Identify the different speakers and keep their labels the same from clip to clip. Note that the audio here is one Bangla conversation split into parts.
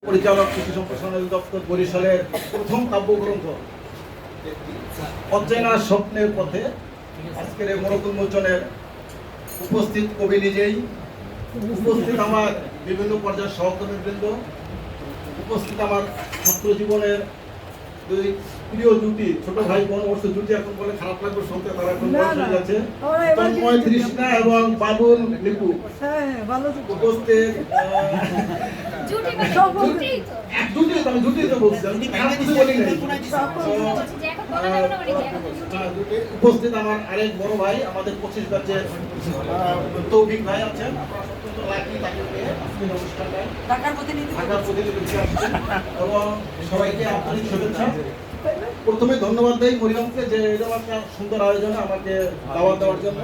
Speaker 1: পরিচালক কৃষি সম্প্রসারণ অধিদপ্তর বরিশালের প্রথম কাব্যগ্রন্থ অচেনা স্বপ্নের পথে আজকের এই মরক উন্মোচনের উপস্থিত কবি নিজেই, উপস্থিত আমার বিভিন্ন পর্যায়ের সহকর্মীবৃন্দ, উপস্থিত আমার ছাত্র জীবনের দুই প্রিয় জুটি, ছোট ভাই বোন অবশ্য জুটি এখন বলে খারাপ লাগবে শুনতে, তারা এখন বয়স হয়ে যাচ্ছে, তন্ময় তৃষ্ণা এবং বাবুল লিপু উপস্থিত। উপস্থিত আমার আরেক বড় ভাই, আমাদের 25 ব্যাচের তৌফিক ভাই আছেন, ঢাকার প্রতিনিধি আসছেন, এবং সবাইকে আন্তরিক শুভেচ্ছা। প্রথমে ধন্যবাদ দেই মরিয়মকে যে এরকম একটা সুন্দর আয়োজনে আমাকে দাওয়াত দেওয়ার জন্য।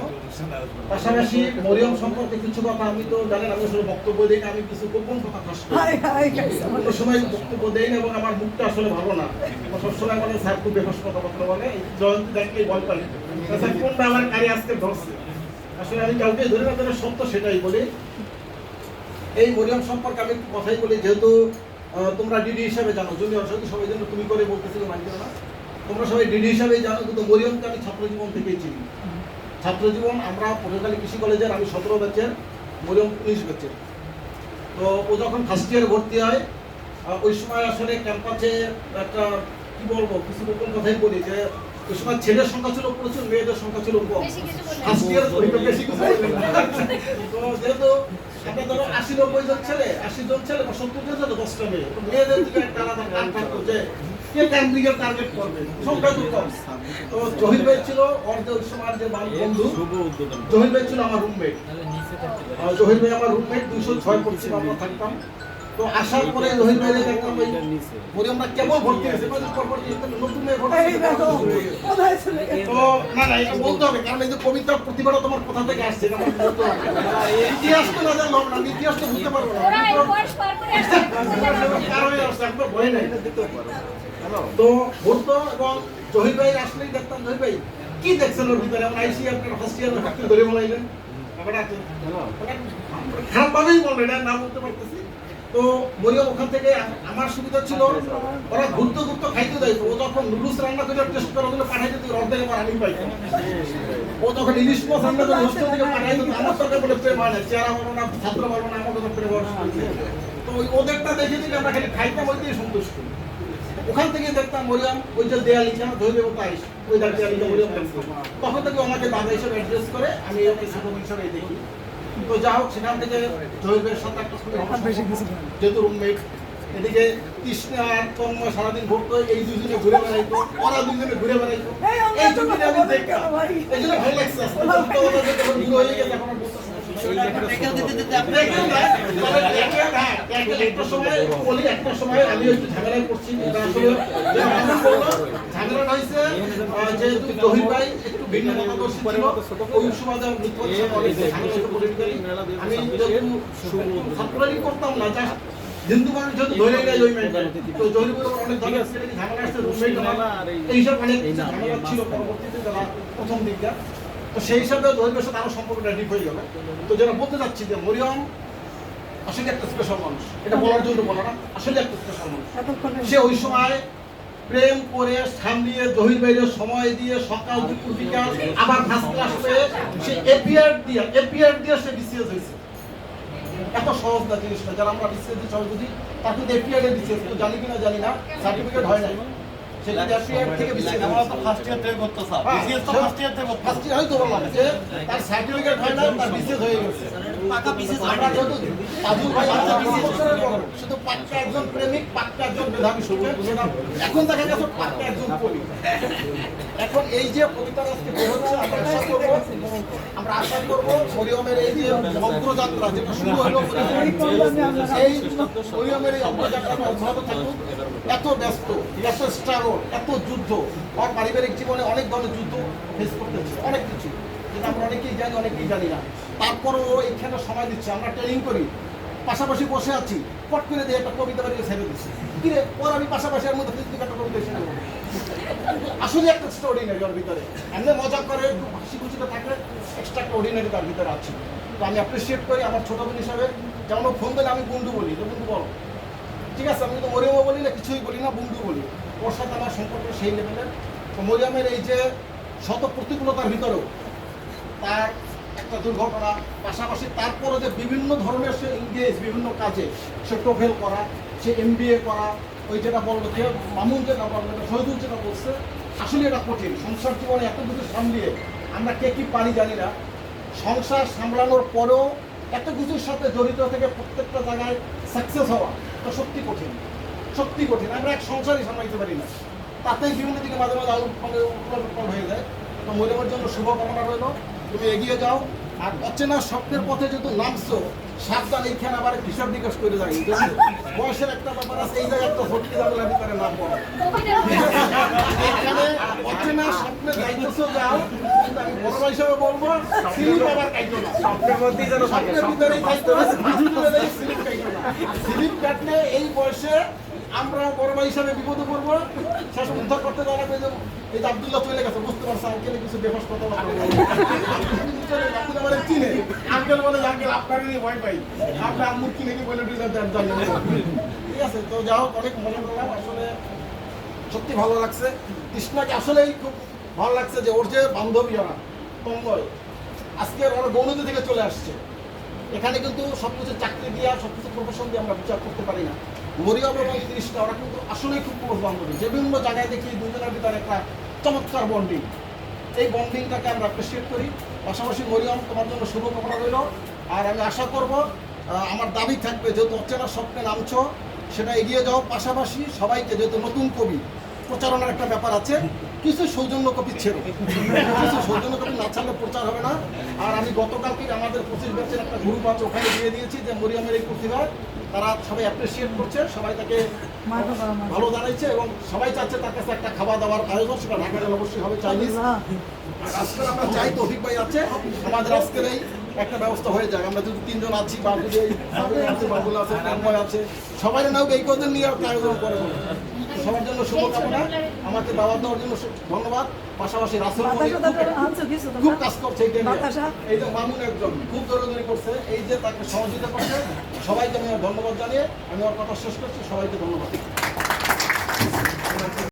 Speaker 1: পাশাপাশি মরিয়ম সম্পর্কে কিছু কথা আমি তো জানেন, আমি আসলে বক্তব্য দিই না, আমি কিছু গোপন কথা ফাঁস করি, কোনো সময় বক্তব্য দেই না, এবং আমার মুখটা আসলে ভালো না, সবসময় বলে স্যার খুব বেহস কথাবার্তা বলে, জয়ন্তী দেখলেই ভয় পাই, স্যার কোনটা আমার কারি আজকে ধরছে। আসলে আমি কাউকে ধরে না ধরে সত্য সেটাই বলি। এই মরিয়ম সম্পর্কে আমি একটু কথাই বলি, যেহেতু তোমরা ডিডি হিসাবে জানো, জুনিয়র সাথে সবাই জন্য তুমি করে বলতেছিল মানতে না, তোমরা সবাই ডিডি হিসাবেই জানো, কিন্তু মরিয়মকে আমি ছাত্র জীবন থেকেই চিনি। ছাত্র জীবন আমরা পটুয়াখালী কৃষি কলেজের, আমি 17 ব্যাচের, মরিয়ম 19 ব্যাচের। তো ও যখন ফার্স্ট ইয়ারে ভর্তি হয়, ওই সময় আসলে ক্যাম্পাসে একটা কি বলবো, কিছু রকম কথাই বলি, যে ওই সময় ছেলের সংখ্যা ছিল প্রচুর, মেয়েদের সংখ্যা ছিল কম। ফার্স্ট ইয়ার বেশি কিছু তো যেহেতু আমরা ধরো 80-90 জন ছেলে, 80 জন ছেলে বা 70 জন ছেলে, 10টা মেয়ে, তো মেয়েদের দিকে একটা আলাদা টান থাকতো যে কে ক্যাম্পিংয়ের টার্গেট করবে, সংখ্যা তো কম। তো জহির ভাই ছিল ওর যে ওই সময় যে বন্ধু, জহির ভাই ছিল আমার রুমমেট, জহির ভাই আমার রুমমেট, 206 পড়ছি আমরা থাকতাম। তো আসার পরে জহির ভাই দেখলাম ওই পরে আমরা কেবল ভর্তি হয়েছে, নতুন মেয়ে ভর্তি, তো না না এটা বলতে হবে, কারণ এই যে কবিতার প্রতিভাটা তোমার কোথা থেকে আসছে, ইতিহাস তো না জানলাম না, ইতিহাস তো বুঝতে পারবো না, তো ভর্ত। এবং জহির ভাই আসলেই দেখতাম, জহির ভাই কি দেখছেন ওর ভিতরে, এমন আইসি আপনার ফার্স্ট ইয়ার ভর্তি ধরে বলাইলেন, খারাপ ভাবেই বললেন, না বলতে পারতেছি। তো মরিয়ম ওখান থেকে আমার সুবিধা ছিল, ওরা ঘুরতে ঘুরতে খাইতে দেয়, ও যখন নুডলস রান্না করে টেস্ট করা হলে পাঠাই দিত, অর্ধেক আমার আমি পাইতাম। ও যখন ইলিশ মাছ রান্না করে হোস্টেল থেকে পাঠাই দিত, আমার সরকার বলে প্রেম হয় না, চেয়ারা বলো না, ছাত্র বলো না, আমার কথা প্রেম হয়। তো ওই ওদেরটা দেখে দিলে আমরা খালি খাইতাম, ওই দিয়ে সন্তুষ্ট। ওখান থেকে দেখতাম মরিয়ম ওই যে দেয়ালিখা ধরে মতো আইস, ওই দেয়ালিখা মরিয়ম দেখতাম, তখন থেকে আমাকে দাদা হিসেবে অ্যাড্রেস করে, আমি ওকে ছোট হিসেবে দেখি। তো যা হোক, সেখান থেকে জহিরের সাথে একটা যেহেতু রুমমেট, এদিকে কৃষ্ণা আর তন্ময় সারাদিন ভর্ত, এই দুজনে ঘুরে বেড়াইতো, ওরা দুজনে ঘুরে বেড়াইতো, এই ছবিটা আমি দেখতাম, এই জন্য ভালো লাগছে। একটা সময় আমি একটু ঝামেলায় পড়ছি, ঝামেলাটা হয়েছে যেহেতু জহির ভাই একটু ভিন্ন মতাদর্শী ছিল, ওই সময় আমি ছাত্রালি করতাম না, হিন্দু মানুষ যেহেতু ধরে নেয় ওই মেয়েটা, তো জহির ভাই অনেক ধরনের ঝামেলা আসছে, এইসব অনেক ঝামেলা ছিল পরবর্তীতে যারা প্রথম দিকটা। তো সেই হিসাবে জহিরের সাথে আরো সম্পর্কটা ডিপ হয়ে গেল। তো যেটা বলতে চাচ্ছি যে মরিয়ম আসলে একটা স্পেশাল মানুষ, এটা বলার জন্য বলো না, আসলে একটা স্পেশাল মানুষ। সে ওই সময় প্রেম করে সামলিয়ে জহির ভাইয়ের সময় দিয়ে সকাল দুপুর বিকাল আবার ফার্স্ট ক্লাস পেয়ে সে এপিআর দিয়ে সে বিসিএস হয়েছে। এত সহজ না জিনিসটা, যারা আমরা বিসিএস দিয়ে সহজ বুঝি, তার কিন্তু এপিআর এ বিসিএস, তো জানি কিনা জানি না, সার্টিফিকেট হয় নাই, সেটা এপিআর থেকে বিসিএস। আমরা তো ফার্স্ট ইয়ার থেকে করতে স্যার, বিসিএস তো ফার্স্ট ইয়ার থেকে ফার্স্ট ইয়ার হয়তো বললাম যে তার সার্টিফিকেট হয় না, তার বিসিএস হয়ে গেছে, পাকা বিসিএস। আমরা যত আজুল ভাই শুধু পাক্কা একজন প্রেমিক, পাক্কা একজন মেধাবী শুনবেন, এখন দেখা গেছে পাক্কা একজন কবি। এখন এই যে কবিতার আজকে বের হচ্ছে, আমরা আশা করবো মরিয়মের এই যে অগ্রযাত্রা যেটা শুরু হলো, এই মরিয়মের এই অগ্রযাত্রাটা অব্যাহত থাকুক। এত ব্যস্ত, এত স্ট্রাগল, এত যুদ্ধ, আর পারিবারিক জীবনে অনেক ধরনের যুদ্ধ ফেস করতে হচ্ছে, অনেক কিছু যেটা আমরা অনেকেই জানি, অনেকেই জানি না। তারপরও এইখানে সময় দিচ্ছে, আমরা ট্রেনিং করি, পাশাপাশি বসে আছি, পট করে দিয়ে একটা কবিতা বাড়িয়ে ছেড়ে দিচ্ছি, কিরে ওর আমি পাশাপাশি এর মধ্যে একটা কবিতা ছেড়ে দেবো। আসলে একটা এক্সট্রাঅর্ডিনারি ওর ভিতরে, এমনি মজা করে হাসি খুশিতে থাকলে এক্সট্রাঅর্ডিনারি তার ভিতরে আছে। তো আমি অ্যাপ্রিসিয়েট করি আমার ছোট বোন হিসাবে, যেমন ফোন দিলে আমি বন্ধু বলি, বন্ধু বলো, ঠিক আছে, আমি তো মরিয়মও বলি না, কিছুই বলি না, বন্ধু বলি। ওর সাথে আমার সম্পর্ক সেই লেভেলের। তো মরিয়মের এই যে শত প্রতিকূলতার ভিতরেও তার একটা দুর্ঘটনা, পাশাপাশি তারপরে যে বিভিন্ন ধরনের সে ইংগেজ বিভিন্ন কাজে, সে টোফেল করা, সে MBA করা, ওই যেটা বললো যে মামুন যেটা বললো, শহীদুল যেটা বলছে, আসলে এটা কঠিন। সংসার জীবনে এত কিছু সামলিয়ে আমরা কে কি পারি জানি না, সংসার সামলানোর পরেও এত কিছুর সাথে জড়িত থেকে প্রত্যেকটা জায়গায় সাকসেস হওয়া তো সত্যি কঠিন, সত্যি কঠিন। আমরা এক সংসারই সামলাইতে পারি না, তাতেই বিভিন্ন দিকে মাঝে মাঝে উৎপল হয়ে যায়। তো মরিয়মের জন্য শুভকামনা রইল, তুমি এগিয়ে যাও। আর অচেনা স্বপ্নের পথে যেহেতু নামছো, সাবধান, এইখানে আবার হিসাব নিকাশ করে যাই। বয়সের একটা ব্যাপার আছে, এই জায়গায় একটা ভর্তি জানলা ভিতরে না পড়া। এখানে অচেনা স্বপ্নে যাইতেছো যাও, কিন্তু আমি বড় ভাই হিসাবে বলবো স্লিপ আবার কাইটো না। স্বপ্নের মধ্যেই যেন থাকে, স্বপ্নের ভিতরেই থাকতে হবে, স্লিপ কাইটো না। স্লিপ কাটলে এই বয়সে আমরা বড় ভাই হিসাবে বিপদে পড়বো। শেষ উদ্ধার করতে দাঁড়াবে যে এই যে আব্দুল্লাহ চলে গেছে, বুঝতে পারছে আঙ্কেলে কিছু বেফাস কথা বলে চিনে। আঙ্কেল বলে আঙ্কেল আপনার নিয়ে ভয় পাই, আপনি আম্মুর কিনে কি বলে ঠিক আছে। তো যা হোক, অনেক মনে করলাম, আসলে সত্যি ভালো লাগছে। কৃষ্ণাকে আসলেই খুব ভালো লাগছে যে ওর যে বান্ধবী ওরা তন্ময় আজকে ওরা গৌনদী থেকে চলে আসছে এখানে, কিন্তু সবকিছু চাকরি দিয়ে সবকিছু প্রফেশন দিয়ে আমরা বিচার করতে পারি না। মরিয়ম এবং কৃষ্ণা ওরা কিন্তু আসলেই খুব ক্লোজ বান্ধবী। যে বিভিন্ন জায়গায় দেখি দুজনের ভিতরে একটা চমৎকার বন্ডিং, এই বন্ডিংটাকে আমরা অ্যাপ্রিসিয়েট করি। পাশাপাশি মরিয়ম, তোমার জন্য শুভকামনা রইল। আর আমি আশা করব, আমার দাবি থাকবে, যেহেতু অচেনা স্বপ্নে নামছো সেটা এগিয়ে যাও। পাশাপাশি সবাইকে, যেহেতু নতুন কবি, প্রচারণার একটা ব্যাপার আছে, কিছু সৌজন্য কপি ছেড়ে, কিছু সৌজন্য কপি না ছাড়লে প্রচার হবে না। আর আমি গতকালকে আমাদের 25 ব্যাচের একটা গ্রুপ আছে, ওখানে দিয়ে দিয়েছি যে মরিয়মের এই প্রতিভা তারা সবাই অ্যাপ্রিসিয়েট করছে, সবাই তাকে ভালো জানাইছে এবং সবাই চাচ্ছে তার কাছে একটা খাওয়া দাওয়ার আয়োজন, সেটা ঢাকা জেলা অবশ্যই হবে চাইনিজ। আজকে আমরা চাই, তৌফিক ভাই আছে, আমাদের আজকের এই একটা ব্যবস্থা হয়ে যায়। আমরা যদি 3 জন আছি, বা যদি বাবুল আছে, তন্ময় আছে, সবাই নাও এই কদিন নিয়ে একটা আয়োজন করে। সবার জন্য শুভকামনা, আমাকে দাওয়াত দেওয়ার জন্য ধন্যবাদ। পাশাপাশি রাসেল খুব কাজ করছে, এই যে মামুন একজন খুব দৌড়াদৌড়ি করছে, এই যে তাকে সহযোগিতা করছে, সবাইকে আমি ধন্যবাদ জানিয়ে আমি ওর কথা শেষ করছি। সবাইকে ধন্যবাদ।